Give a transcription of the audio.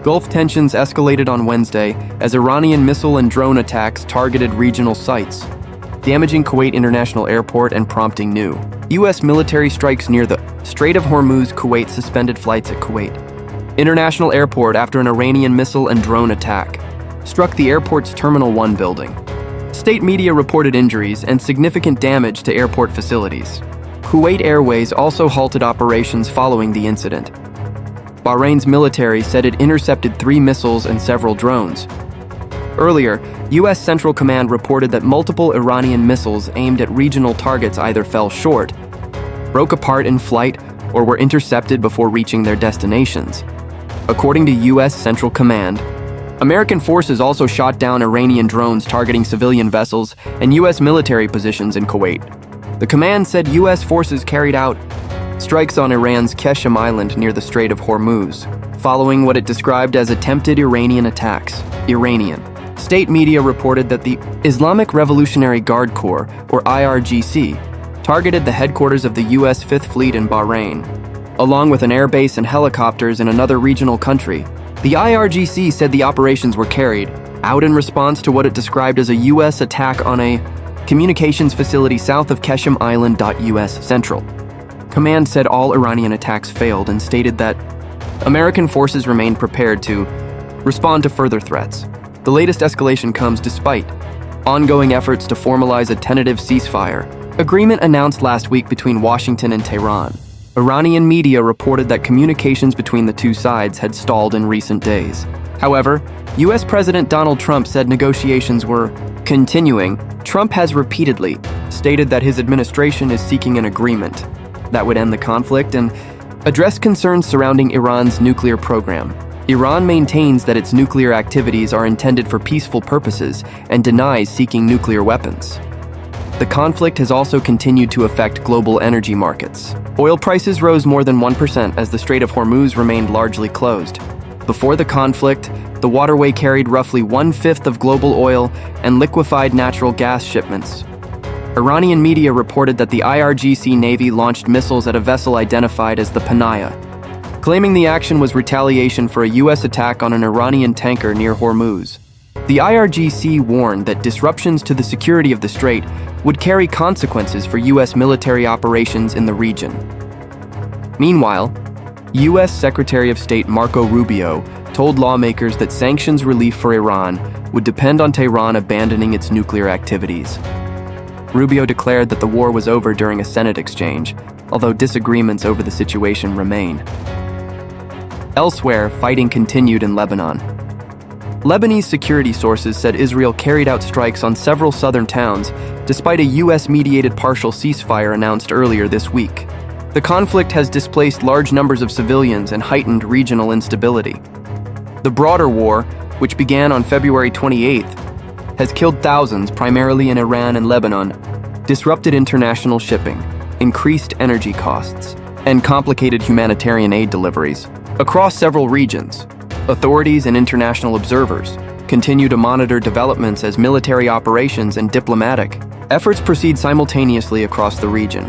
Gulf tensions escalated on Wednesday as Iranian missile and drone attacks targeted regional sites, damaging Kuwait International Airport and prompting new U.S. military strikes near the Strait of Hormuz. Kuwait suspended flights at Kuwait International Airport after an Iranian missile and drone attack struck the airport's Terminal 1 building. State media reported injuries and significant damage to airport facilities. Kuwait Airways also halted operations following the incident. Bahrain's military said it intercepted 3 missiles and several drones. Earlier, U.S. Central Command reported that multiple Iranian missiles aimed at regional targets either fell short, broke apart in flight, or were intercepted before reaching their destinations. According to U.S. Central Command, American forces also shot down Iranian drones targeting civilian vessels and U.S. military positions in Kuwait. The command said U.S. forces carried out strikes on Iran's Qeshm island near the Strait of Hormuz, following what it described as attempted Iranian attacks. Iranian state media reported that the Islamic Revolutionary Guard Corps, or IRGC, targeted the headquarters of the U.S. Fifth Fleet in Bahrain, along with an airbase and helicopters in another regional country. The IRGC said the operations were carried out in response to what it described as a U.S. attack on a communications facility south of Qeshm Island. U.S. Central Command said all Iranian attacks failed and stated that American forces remained prepared to respond to further threats. The latest escalation comes despite ongoing efforts to formalize a tentative ceasefire agreement announced last week between Washington and Tehran. Iranian media reported that communications between the two sides had stalled in recent days. However, U.S. President Donald Trump said negotiations were continuing. Trump has repeatedly stated that his administration is seeking an agreement that would end the conflict and address concerns surrounding Iran's nuclear program. Iran maintains that its nuclear activities are intended for peaceful purposes and denies seeking nuclear weapons. The conflict has also continued to affect global energy markets. Oil prices rose more than 1% as the Strait of Hormuz remained largely closed. Before the conflict, the waterway carried roughly 1/5 of global oil and liquefied natural gas shipments. Iranian media reported that the IRGC Navy launched missiles at a vessel identified as the Panaya, claiming the action was retaliation for a U.S. attack on an Iranian tanker near Hormuz. The IRGC warned that disruptions to the security of the strait would carry consequences for U.S. military operations in the region. Meanwhile, U.S. Secretary of State Marco Rubio told lawmakers that sanctions relief for Iran would depend on Tehran abandoning its nuclear activities. Rubio declared that the war was over during a Senate exchange, although disagreements over the situation remain. Elsewhere, fighting continued in Lebanon. Lebanese security sources said Israel carried out strikes on several southern towns, despite a U.S.-mediated partial ceasefire announced earlier this week. The conflict has displaced large numbers of civilians and heightened regional instability. The broader war, which began on February 28th, has killed thousands, primarily in Iran and Lebanon, disrupted international shipping, increased energy costs, and complicated humanitarian aid deliveries. Across several regions, authorities and international observers continue to monitor developments as military operations and diplomatic efforts proceed simultaneously across the region.